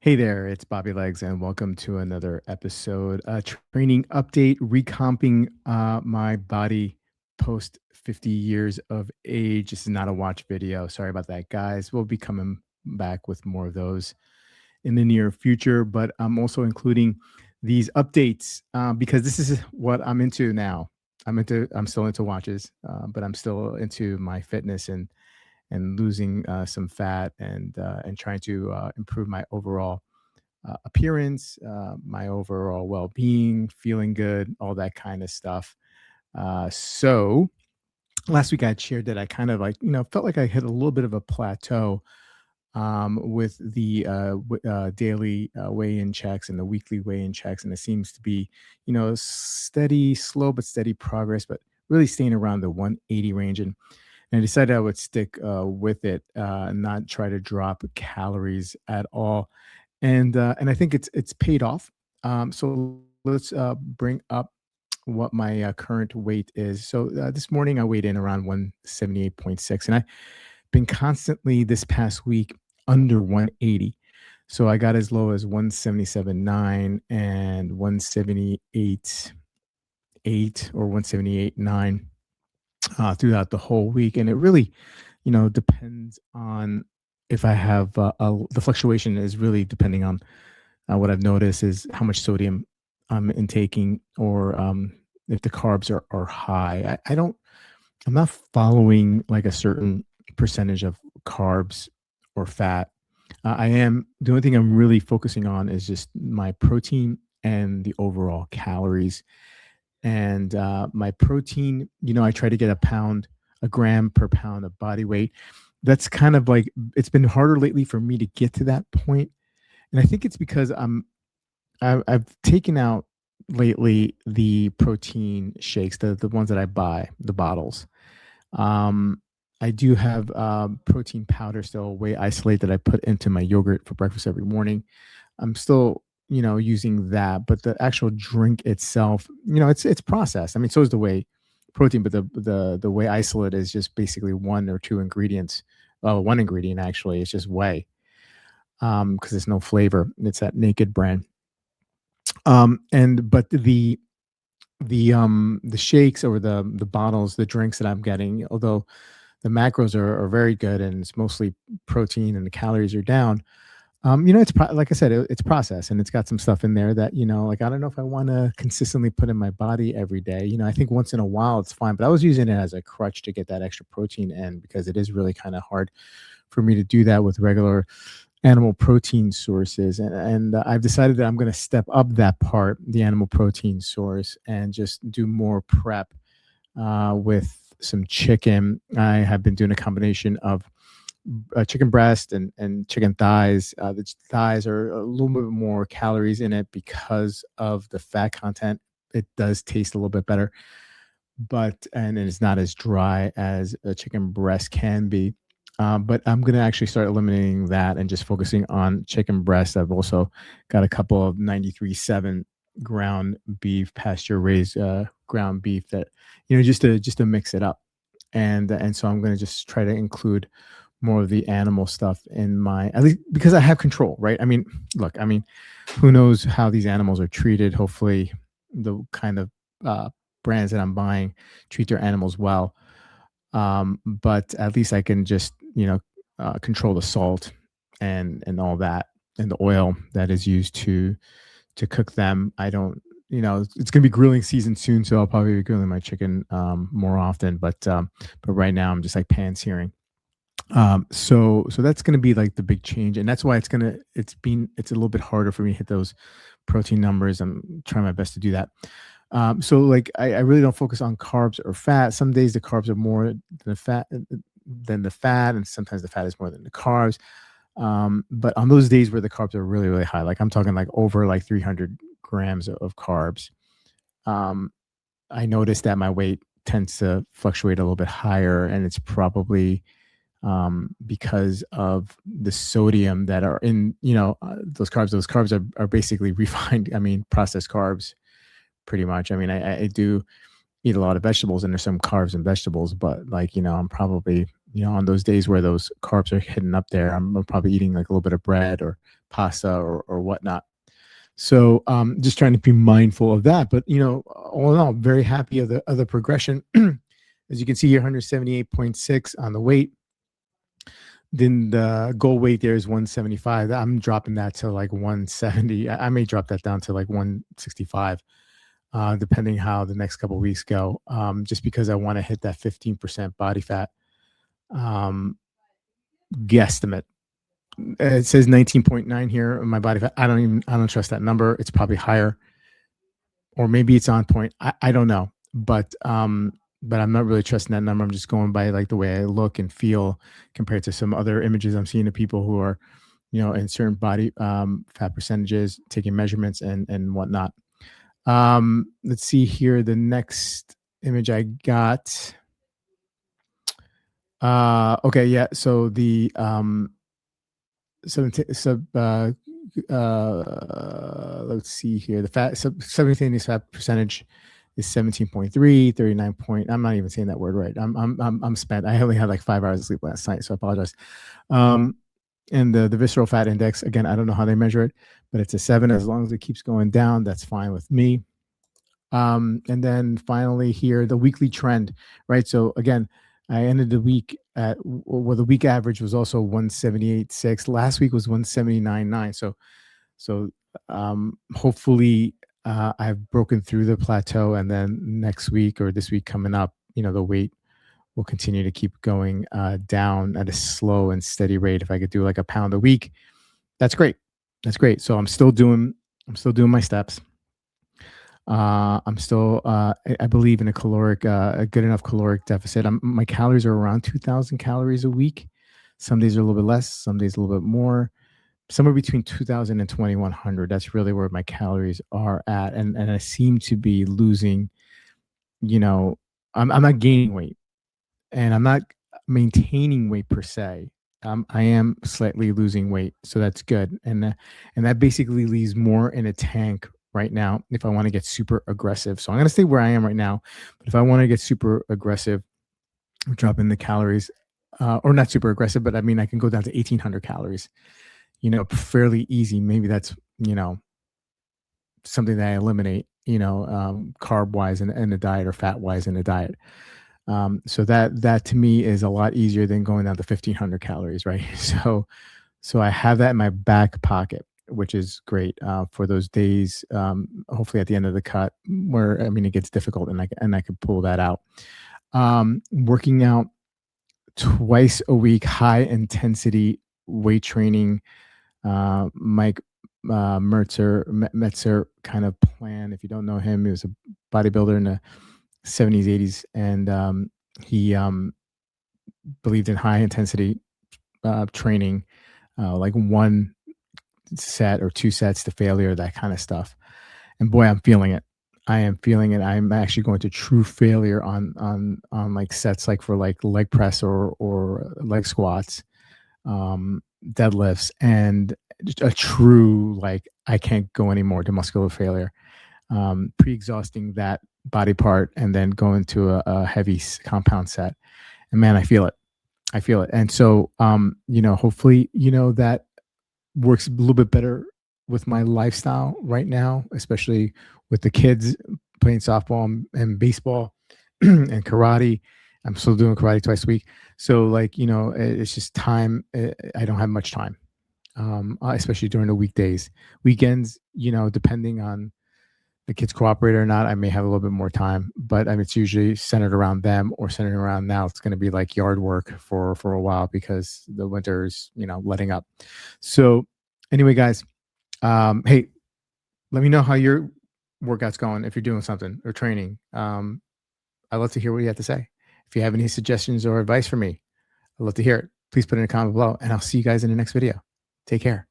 Hey there, it's Bobby Legs, and welcome to another episode. Training update, recomping my body post 50 years of age. This is not a watch video. Sorry about that, guys. We'll be coming back with more of those in the near future, but I'm also including these updates because this is what I'm into now. I'm still into watches, but I'm still into my fitness and losing some fat and trying to improve my overall appearance, my overall well being, feeling good, all that kind of stuff. So last week I had shared that I kind of felt like I hit a little bit of a plateau with the daily weigh in checks and the weekly weigh in checks. And it seems to be, steady, slow, but steady progress, but really staying around the 180 range. And I decided I would stick with it and not try to drop calories at all. And I think it's paid off. So let's bring up what my current weight is. So this morning I weighed in around 178.6, and I've been constantly this past week under 180. So I got as low as 177.9 and 178.8 or 178.9 throughout the whole week. And it really, depends on if I have the fluctuation is really depending on what I've noticed is how much sodium I'm intaking or if the carbs are high. I'm not following like a certain percentage of carbs or fat. The only thing I'm really focusing on is just my protein and the overall calories. And my protein, I try to get a gram per pound of body weight. That's kind of like, it's been harder lately for me to get to that point. And I think it's because I've taken out lately the protein shakes, the ones that I buy, the bottles. Um, I do have protein powder still, whey isolate that I put into my yogurt for breakfast every morning. I'm still, using that, but the actual drink itself, it's processed. I mean, so is the whey protein, but the whey isolate is just basically one or two ingredients. Well, one ingredient actually is just whey, because there's no flavor. It's that Naked brand. And but the shakes or the bottles, the drinks that I'm getting, although the macros are very good and it's mostly protein and the calories are down. Like I said, it's processed and it's got some stuff in there that, like, I don't know if I want to consistently put in my body every day. I think once in a while it's fine, but I was using it as a crutch to get that extra protein in because it is really kind of hard for me to do that with regular animal protein sources. And I've decided that I'm going to step up that part, the animal protein source, and just do more prep with some chicken. I have been doing a combination of chicken breast and chicken thighs. The thighs are a little bit more calories in it because of the fat content. It does taste a little bit better, and it's not as dry as a chicken breast can be. But I'm going to actually start eliminating that and just focusing on chicken breast. I've also got a couple of 93.7 ground beef, pasture raised ground beef that, just to mix it up. And so I'm going to just try to include more of the animal stuff in my, at least because I have control, right? I mean, look, who knows how these animals are treated? Hopefully the kind of brands that I'm buying treat their animals well. But at least I can just, control the salt and all that and the oil that is used to cook them. I don't, it's going to be grilling season soon, so I'll probably be grilling my chicken more often. But right now I'm just like pan searing. So that's going to be like the big change, and that's why it's a little bit harder for me to hit those protein numbers. I'm trying my best to do that. So like I really don't focus on carbs or fat. Some days the carbs are more than the fat, and sometimes the fat is more than the carbs. But on those days where the carbs are really, really high, like I'm talking like over like 300 grams of carbs, um, I noticed that my weight tends to fluctuate a little bit higher, and it's probably because of the sodium that are in, those carbs. Those carbs are basically refined, processed carbs, pretty much. I do eat a lot of vegetables, and there's some carbs in vegetables, but like, I'm probably on those days where those carbs are hitting up there, I'm probably eating like a little bit of bread or pasta or whatnot. So just trying to be mindful of that. But all in all, very happy of the progression. As you can see here, 178.6 on the weight. Then the goal weight there is 175. I'm dropping that to like 170. I may drop that down to like 165, depending how the next couple of weeks go. Just because I want to hit that 15% body fat guesstimate. It says 19.9 here on my body fat. I don't trust that number. It's probably higher, or maybe it's on point. I don't know, but I'm not really trusting that number. I'm just going by like the way I look and feel compared to some other images I'm seeing of people who are, in certain body fat percentages, taking measurements and whatnot. Let's see here. The next image I got. Okay, yeah. So the 17 let's see here. The subcutaneous fat percentage is 17.3, 39 point. I'm not even saying that word right. I'm spent. I only had like 5 hours of sleep last night, so I apologize. And the visceral fat index, again, I don't know how they measure it, but it's a 7. As long as it keeps going down, that's fine with me. And then finally here, the weekly trend, right? So again, I ended the week at, well, the week average was also 178.6. Last week was 179.9. So hopefully I've broken through the plateau, and then next week or this week coming up, the weight will continue to keep going down at a slow and steady rate. If I could do like a pound a week, that's great. That's great. So I'm still doing my steps. I'm still, I believe in a good enough caloric deficit. My calories are around 2,000 calories a week. Some days are a little bit less, some days a little bit more, somewhere between 2,000 and 2,100. That's really where my calories are at. And I seem to be losing, I'm not gaining weight, and I'm not maintaining weight per se. I am slightly losing weight, so that's good, and that basically leaves more in a tank right now if I want to get super aggressive. So I'm going to stay where I am right now, but if I want to get super aggressive, dropping the calories, or not super aggressive, but I mean I can go down to 1,800 calories, fairly easy. Maybe that's something that I eliminate, carb wise in the diet or fat wise in the diet. So that to me is a lot easier than going down to 1,500 calories, right? So I have that in my back pocket, which is great for those days. Hopefully at the end of the cut, where it gets difficult, and I could pull that out. Working out twice a week, high intensity weight training. Mike Metzer kind of plan. If you don't know him, he was a bodybuilder in the 70s, 80s, and he believed in high intensity training, like 1 set or 2 sets to failure, that kind of stuff. And boy, I'm feeling it. I am feeling it. I'm actually going to true failure on like sets, like for like leg press or leg squats, deadlifts, and just a true, like, I can't go anymore to muscular failure, pre-exhausting that body part and then go into a heavy compound set. And man, I feel it. And so hopefully that works a little bit better with my lifestyle right now, especially with the kids playing softball and baseball and karate. I'm still doing karate twice a week. So it's just time. I don't have much time, especially during the weekdays. Weekends, depending on the kids cooperate or not, I may have a little bit more time, but it's usually centered around them, or centered around, now it's going to be like yard work for a while because the winter's, letting up. So anyway, guys, hey, let me know how your workout's going, if you're doing something or training. I'd love to hear what you have to say. If you have any suggestions or advice for me, I'd love to hear it. Please put it in a comment below, and I'll see you guys in the next video. Take care.